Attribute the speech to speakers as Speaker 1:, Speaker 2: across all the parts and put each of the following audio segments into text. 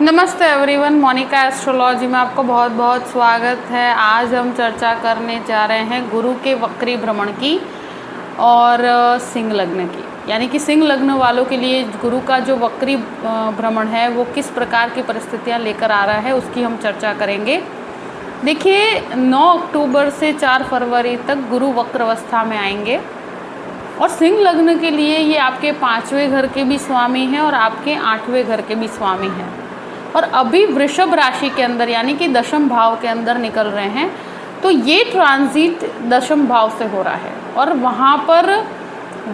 Speaker 1: नमस्ते everyone, Monika astrology में आपको बहुत बहुत स्वागत है। आज हम चर्चा करने जा रहे हैं गुरु के वक्री भ्रमण की और सिंह लग्न की। यानी कि सिंह लग्न वालों के लिए गुरु का जो वक्री भ्रमण है वो किस प्रकार की परिस्थितियां लेकर आ रहा है उसकी हम चर्चा करेंगे। देखिए, 9 अक्टूबर से 4 फरवरी तक गुरु वक्र अवस्था में आएंगे और सिंह लग्न के लिए ये आपके 5वें घर के भी स्वामी हैं और आपके 8वें घर के भी स्वामी हैं और अभी वृषभ राशि के अंदर यानी कि दशम भाव के अंदर निकल रहे हैं। तो ये ट्रांजिट दशम भाव से हो रहा है और वहाँ पर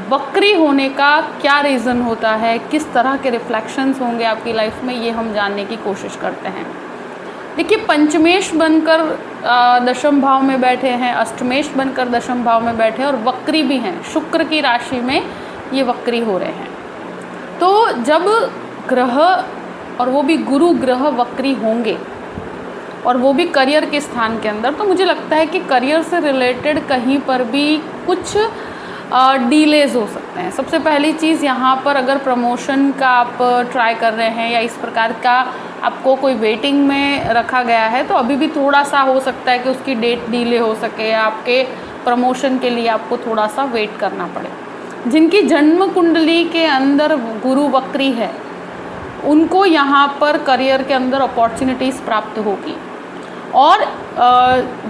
Speaker 1: वक्री होने का क्या रीज़न होता है, किस तरह के रिफ्लेक्शंस होंगे आपकी लाइफ में, ये हम जानने की कोशिश करते हैं। देखिए, पंचमेश बनकर दशम भाव में बैठे हैं, अष्टमेश बनकर दशम भाव में बैठे हैं और वक्री भी हैं। शुक्र की राशि में ये वक्री हो रहे हैं। तो जब ग्रह और वो भी गुरु ग्रह वक्री होंगे और वो भी करियर के स्थान के अंदर, तो मुझे लगता है कि करियर से रिलेटेड कहीं पर भी कुछ डीलेज हो सकते हैं। सबसे पहली चीज़, यहाँ पर अगर प्रमोशन का आप ट्राई कर रहे हैं या इस प्रकार का आपको कोई वेटिंग में रखा गया है, तो अभी भी थोड़ा सा हो सकता है कि उसकी डेट डीले हो सके या आपके प्रमोशन के लिए आपको थोड़ा सा वेट करना पड़े। जिनकी जन्म कुंडली के अंदर गुरु वक्री है उनको यहाँ पर करियर के अंदर अपॉर्चुनिटीज़ प्राप्त होगी और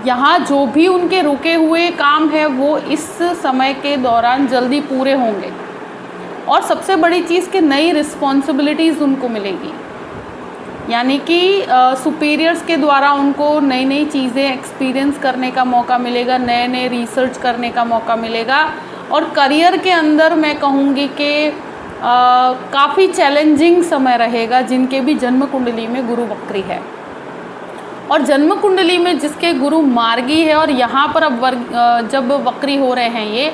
Speaker 1: यहाँ जो भी उनके रुके हुए काम है वो इस समय के दौरान जल्दी पूरे होंगे और सबसे बड़ी चीज़ कि नई रिस्पॉन्सिबिलिटीज़ उनको मिलेगी। यानी कि सुपीरियर्स के द्वारा उनको नई नई चीज़ें एक्सपीरियंस करने का मौका मिलेगा, नए नए रिसर्च करने का मौका मिलेगा और करियर के अंदर मैं कहूँगी कि काफ़ी चैलेंजिंग समय रहेगा जिनके भी जन्म कुंडली में गुरु वक्री है। और जन्म कुंडली में जिसके गुरु मार्गी है और यहाँ पर अब जब वक्री हो रहे हैं ये,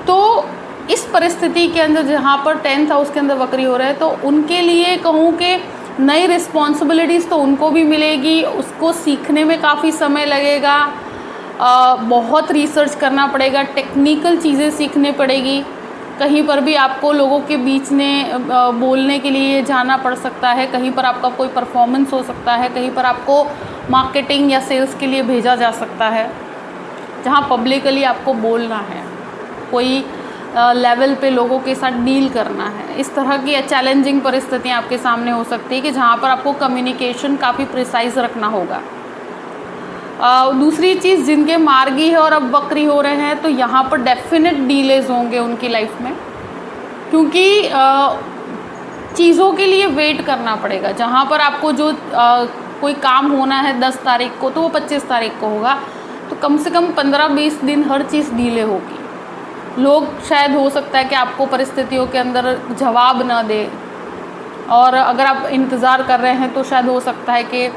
Speaker 1: तो इस परिस्थिति के अंदर जहाँ पर 10th हाउस के अंदर वक्री हो रहे हैं, तो उनके लिए कहूँ कि नई रिस्पॉन्सिबिलिटीज़ तो उनको भी मिलेगी, उसको सीखने में काफ़ी समय लगेगा, बहुत रिसर्च करना पड़ेगा, टेक्निकल चीज़ें सीखनी पड़ेगी। कहीं पर भी आपको लोगों के बीच में बोलने के लिए जाना पड़ सकता है, कहीं पर आपका कोई परफॉर्मेंस हो सकता है, कहीं पर आपको मार्केटिंग या सेल्स के लिए भेजा जा सकता है जहां पब्लिकली आपको बोलना है, कोई लेवल पे लोगों के साथ डील करना है। इस तरह की चैलेंजिंग परिस्थितियां आपके सामने हो सकती है कि जहां पर आपको कम्युनिकेशन काफ़ी प्रिसाइज रखना होगा। दूसरी चीज़, जिनके मार्गी है और अब वक्री हो रहे हैं, तो यहाँ पर डेफिनेट डीलेज होंगे उनकी लाइफ में, क्योंकि चीज़ों के लिए वेट करना पड़ेगा। जहाँ पर आपको जो कोई काम होना है 10 तारीख को, तो वो 25 तारीख को होगा, तो कम से कम 15-20 दिन हर चीज़ डीले होगी। लोग शायद हो सकता है कि आपको परिस्थितियों के अंदर जवाब ना दे और अगर आप इंतज़ार कर रहे हैं तो शायद हो सकता है कि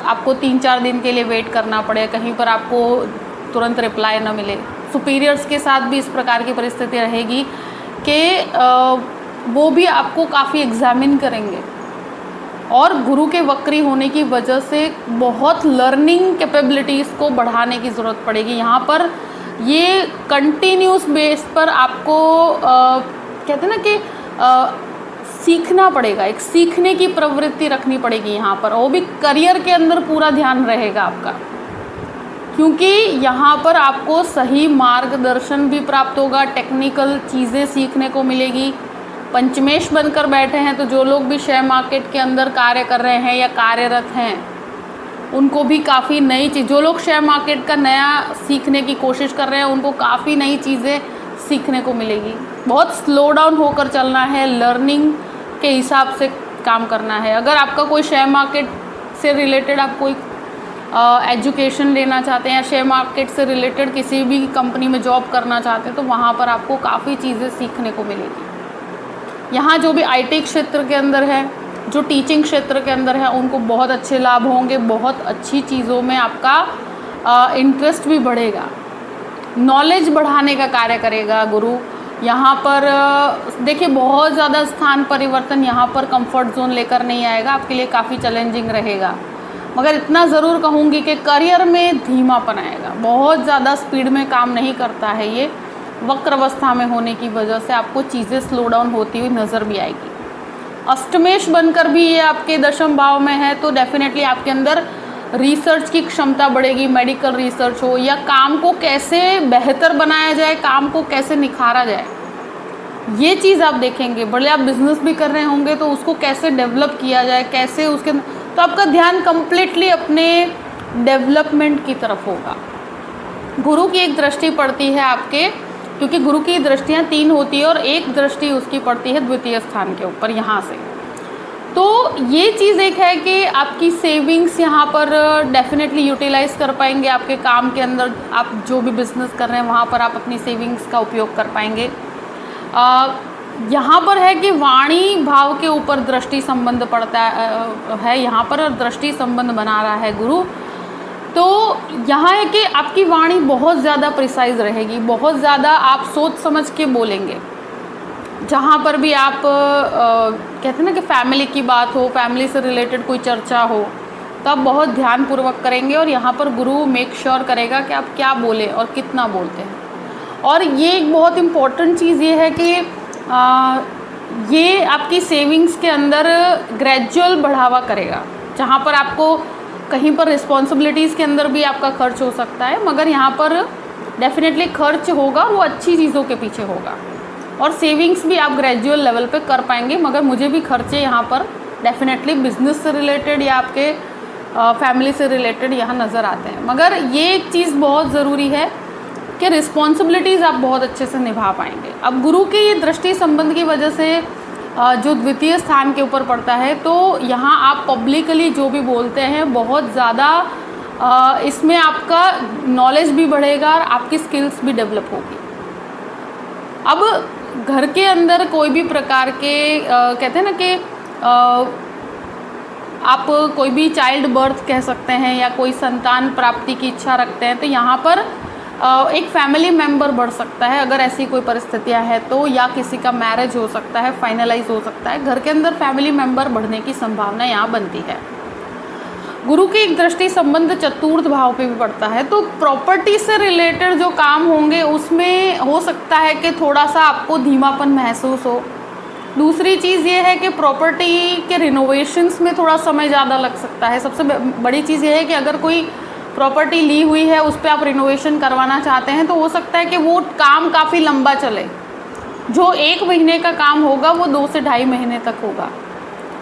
Speaker 1: आपको 3-4 दिन के लिए वेट करना पड़े, कहीं पर आपको तुरंत रिप्लाई ना मिले। सुपीरियर्स के साथ भी इस प्रकार की परिस्थिति रहेगी कि वो भी आपको काफ़ी एग्जामिन करेंगे और गुरु के वक्री होने की वजह से बहुत लर्निंग कैपेबिलिटीज़ को बढ़ाने की ज़रूरत पड़ेगी। यहाँ पर ये कंटिन्यूस बेस पर आपको कहते हैं ना कि सीखना पड़ेगा, एक सीखने की प्रवृत्ति रखनी पड़ेगी यहाँ पर, और वो भी करियर के अंदर पूरा ध्यान रहेगा आपका, क्योंकि यहाँ पर आपको सही मार्गदर्शन भी प्राप्त होगा, टेक्निकल चीज़ें सीखने को मिलेगी। पंचमेश बनकर बैठे हैं तो जो लोग भी शेयर मार्केट के अंदर कार्य कर रहे हैं या कार्यरत हैं उनको भी काफ़ी नई चीज़, जो लोग शेयर मार्केट का नया सीखने की कोशिश कर रहे हैं उनको काफ़ी नई चीज़ें सीखने को मिलेगी। बहुत स्लो डाउन होकर चलना है, लर्निंग के हिसाब से काम करना है। अगर आपका कोई शेयर मार्केट से रिलेटेड आप कोई एजुकेशन लेना चाहते हैं या शेयर मार्केट से रिलेटेड किसी भी कंपनी में जॉब करना चाहते हैं, तो वहाँ पर आपको काफ़ी चीज़ें सीखने को मिलेगी। यहाँ जो भी IT क्षेत्र के अंदर है, जो टीचिंग क्षेत्र के अंदर है, उनको बहुत अच्छे लाभ होंगे, बहुत अच्छी चीज़ों में आपका इंटरेस्ट भी बढ़ेगा, नॉलेज बढ़ाने का कार्य करेगा गुरु। यहाँ पर देखिए, बहुत ज़्यादा स्थान परिवर्तन यहाँ पर कंफर्ट जोन लेकर नहीं आएगा, आपके लिए काफ़ी चैलेंजिंग रहेगा। मगर इतना ज़रूर कहूँगी कि करियर में धीमापन आएगा, बहुत ज़्यादा स्पीड में काम नहीं करता है ये, वक्र अवस्था में होने की वजह से आपको चीज़ें स्लो डाउन होती हुई नज़र भी आएगी। अष्टमेश बनकर भी ये आपके दशम भाव में है, तो डेफिनेटली आपके अंदर रिसर्च की क्षमता बढ़ेगी, मेडिकल रिसर्च हो या काम को कैसे बेहतर बनाया जाए, काम को कैसे निखारा जाए, ये चीज़ आप देखेंगे। भले आप बिजनेस भी कर रहे होंगे तो उसको कैसे डेवलप किया जाए, कैसे उसके, तो आपका ध्यान कंप्लीटली अपने डेवलपमेंट की तरफ होगा। गुरु की एक दृष्टि पड़ती है आपके, क्योंकि गुरु की दृष्टियाँ 3 होती है और एक दृष्टि उसकी पड़ती है द्वितीय स्थान के ऊपर यहाँ से। तो ये चीज़ एक है कि आपकी सेविंग्स यहाँ पर डेफिनेटली यूटिलाइज कर पाएंगे आपके काम के अंदर। आप जो भी बिजनेस कर रहे हैं वहाँ पर आप अपनी सेविंग्स का उपयोग कर पाएंगे। यहाँ पर है कि वाणी भाव के ऊपर दृष्टि संबंध पड़ता है यहाँ पर, और दृष्टि संबंध बना रहा है गुरु। तो यहाँ है कि आपकी वाणी बहुत ज़्यादा प्रिसाइज रहेगी, बहुत ज़्यादा आप सोच समझ के बोलेंगे। जहाँ पर भी आप कहते हैं ना कि फैमिली की बात हो, फैमिली से रिलेटेड कोई चर्चा हो, तो आप बहुत ध्यानपूर्वक करेंगे। और यहाँ पर गुरु मेक श्योर करेगा कि आप क्या बोले और कितना बोलते हैं। और ये एक बहुत इम्पॉर्टेंट चीज़ ये है कि ये आपकी सेविंग्स के अंदर ग्रेजुअल बढ़ावा करेगा। जहाँ पर आपको कहीं पर रिस्पॉन्सिबिलिटीज़ के अंदर भी आपका खर्च हो सकता है, मगर यहाँ पर डेफिनेटली खर्च होगा, वो अच्छी चीज़ों के पीछे होगा। और सेविंग्स भी आप ग्रेजुअल लेवल पे कर पाएंगे। मगर मुझे भी खर्चे यहाँ पर डेफिनेटली बिजनेस से रिलेटेड या आपके फैमिली से रिलेटेड यहाँ नज़र आते हैं। मगर ये एक चीज़ बहुत ज़रूरी है कि रिस्पॉन्सिबिलिटीज़ आप बहुत अच्छे से निभा पाएंगे। अब गुरु के ये दृष्टि संबंध की वजह से जो द्वितीय स्थान के ऊपर पड़ता है, तो यहाँ आप पब्लिकली जो भी बोलते हैं बहुत ज़्यादा इसमें आपका नॉलेज भी बढ़ेगा और आपकी स्किल्स भी डेवलप होगी। अब घर के अंदर कोई भी प्रकार के कहते हैं ना कि आप कोई भी चाइल्ड बर्थ कह सकते हैं या कोई संतान प्राप्ति की इच्छा रखते हैं, तो यहाँ पर एक फैमिली मेंबर बढ़ सकता है अगर ऐसी कोई परिस्थितियाँ हैं तो, या किसी का मैरिज हो सकता है, फाइनलाइज हो सकता है। घर के अंदर फैमिली मेंबर बढ़ने की संभावना यहाँ बनती है। गुरु की एक दृष्टि संबंध चतुर्थ भाव पे भी पड़ता है, तो प्रॉपर्टी से रिलेटेड जो काम होंगे उसमें हो सकता है कि थोड़ा सा आपको धीमापन महसूस हो। दूसरी चीज़ ये है कि प्रॉपर्टी के रिनोवेशंस में थोड़ा समय ज़्यादा लग सकता है। सबसे बड़ी चीज़ ये है कि अगर कोई प्रॉपर्टी ली हुई है उस पर आप रिनोवेशन करवाना चाहते हैं, तो हो सकता है कि वो काम काफ़ी लंबा चले। जो 1 महीने का काम होगा वो 2 से 2.5 महीने तक होगा,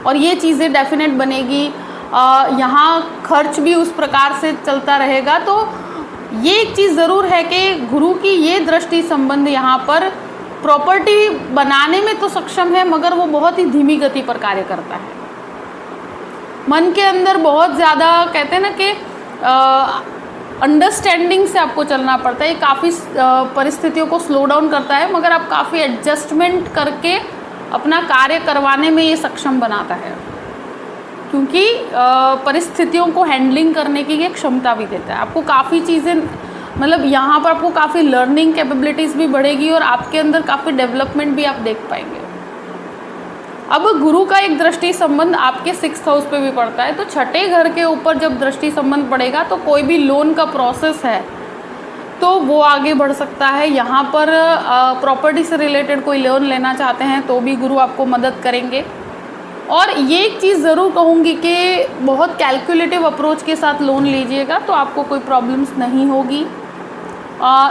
Speaker 1: और ये चीज़ें डेफिनेट बनेगी। यहाँ खर्च भी उस प्रकार से चलता रहेगा। तो ये एक चीज़ ज़रूर है कि गुरु की ये दृष्टि संबंध यहाँ पर प्रॉपर्टी बनाने में तो सक्षम है, मगर वो बहुत ही धीमी गति पर कार्य करता है। मन के अंदर बहुत ज़्यादा कहते हैं ना कि अंडरस्टैंडिंग से आपको चलना पड़ता है। ये काफ़ी परिस्थितियों को स्लो डाउन करता है, मगर आप काफ़ी एडजस्टमेंट करके अपना कार्य करवाने में ये सक्षम बनाता है, क्योंकि परिस्थितियों को हैंडलिंग करने की ये क्षमता भी देता है। आपको काफ़ी चीज़ें मतलब यहाँ पर आपको काफ़ी लर्निंग कैपेबिलिटीज़ भी बढ़ेगी और आपके अंदर काफ़ी डेवलपमेंट भी आप देख पाएंगे। अब गुरु का एक दृष्टि संबंध आपके 6th हाउस पे भी पड़ता है, तो छठे घर के ऊपर जब दृष्टि संबंध पड़ेगा तो कोई भी लोन का प्रोसेस है तो वो आगे बढ़ सकता है। यहाँ पर प्रॉपर्टी से रिलेटेड कोई लोन लेना चाहते हैं तो भी गुरु आपको मदद करेंगे। और ये एक चीज़ ज़रूर कहूँगी कि बहुत कैलकुलेटिव अप्रोच के साथ लोन लीजिएगा तो आपको कोई प्रॉब्लम्स नहीं होगी।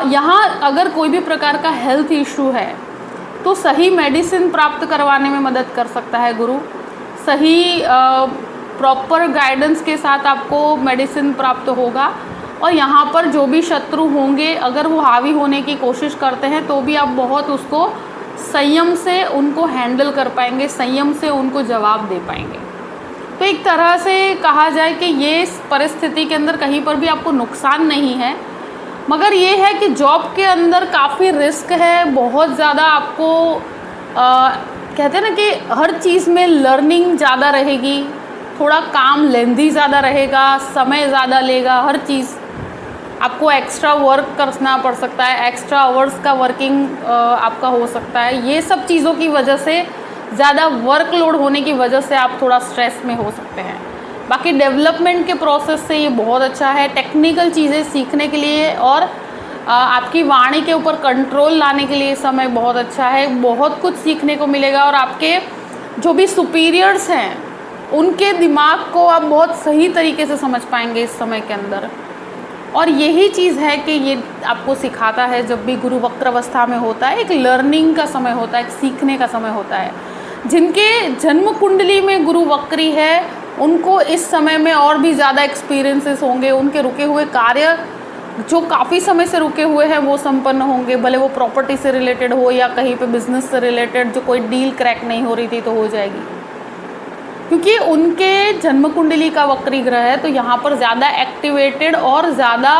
Speaker 1: यहाँ अगर कोई भी प्रकार का हेल्थ इशू है तो सही मेडिसिन प्राप्त करवाने में मदद कर सकता है गुरु। सही प्रॉपर गाइडेंस के साथ आपको मेडिसिन प्राप्त होगा। और यहाँ पर जो भी शत्रु होंगे अगर वो हावी होने की कोशिश करते हैं तो भी आप बहुत उसको संयम से उनको हैंडल कर पाएंगे, संयम से उनको जवाब दे पाएंगे। तो एक तरह से कहा जाए कि ये परिस्थिति के अंदर कहीं पर भी आपको नुकसान नहीं है, मगर ये है कि जॉब के अंदर काफ़ी रिस्क है। बहुत ज़्यादा आपको कहते हैं ना कि हर चीज़ में लर्निंग ज़्यादा रहेगी, थोड़ा काम लेंदी ज़्यादा रहेगा, समय ज़्यादा लेगा। हर चीज़ आपको एक्स्ट्रा वर्क करना पड़ सकता है, एक्स्ट्रा आवर्स का वर्किंग आपका हो सकता है। ये सब चीज़ों की वजह से ज़्यादा वर्कलोड होने की वजह से आप थोड़ा स्ट्रेस में हो सकते हैं। बाकी डेवलपमेंट के प्रोसेस से ये बहुत अच्छा है, टेक्निकल चीज़ें सीखने के लिए और आपकी वाणी के ऊपर कंट्रोल लाने के लिए समय बहुत अच्छा है। बहुत कुछ सीखने को मिलेगा और आपके जो भी सुपीरियर्स हैं उनके दिमाग को आप बहुत सही तरीके से समझ पाएंगे इस समय के अंदर। और यही चीज़ है कि ये आपको सिखाता है, जब भी गुरु वक्र अवस्था में होता है एक लर्निंग का समय होता है, एक सीखने का समय होता है। जिनके जन्म कुंडली में गुरु वक्री है उनको इस समय में और भी ज़्यादा एक्सपीरियंसेस होंगे, उनके रुके हुए कार्य जो काफ़ी समय से रुके हुए हैं वो संपन्न होंगे, भले वो प्रॉपर्टी से रिलेटेड हो या कहीं पे बिजनेस से रिलेटेड जो कोई डील क्रैक नहीं हो रही थी तो हो जाएगी, क्योंकि उनके जन्म कुंडली का वक्री ग्रह है। तो यहाँ पर ज़्यादा एक्टिवेटेड और ज़्यादा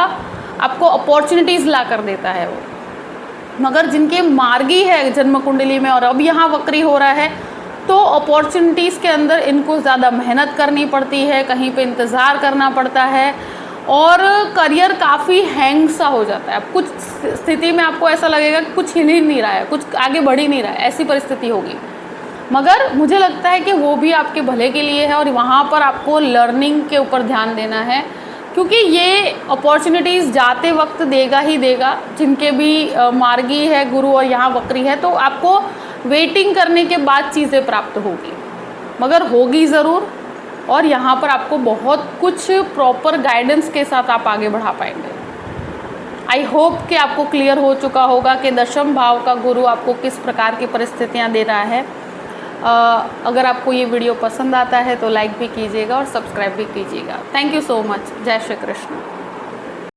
Speaker 1: आपको अपॉर्चुनिटीज़ ला कर देता है वो। मगर जिनके मार्गी है जन्म कुंडली में और अब यहाँ वक्री हो रहा है तो अपॉर्चुनिटीज़ के अंदर इनको ज़्यादा मेहनत करनी पड़ती है, कहीं पे इंतज़ार करना पड़ता है और करियर काफ़ी हैंग सा हो जाता है। अब कुछ स्थिति में आपको ऐसा लगेगा कि कुछ हिल ही नहीं रहा है, कुछ आगे बढ़ ही नहीं रहा है, ऐसी परिस्थिति होगी। मगर मुझे लगता है कि वो भी आपके भले के लिए है और वहाँ पर आपको लर्निंग के ऊपर ध्यान देना है, क्योंकि ये अपॉर्चुनिटीज़ जाते वक्त देगा ही देगा। जिनके भी मार्गी है गुरु और यहाँ वक्री है तो आपको वेटिंग करने के बाद चीज़ें प्राप्त होगी, मगर होगी ज़रूर। और यहाँ पर आपको बहुत कुछ प्रॉपर गाइडेंस के साथ आप आगे बढ़ा पाएंगे। आई होप कि आपको क्लियर हो चुका होगा कि दशम भाव का गुरु आपको किस प्रकार की परिस्थितियाँ दे रहा है। अगर आपको ये वीडियो पसंद आता है तो लाइक भी कीजिएगा और सब्सक्राइब भी कीजिएगा। Thank you so much. जय श्री कृष्ण।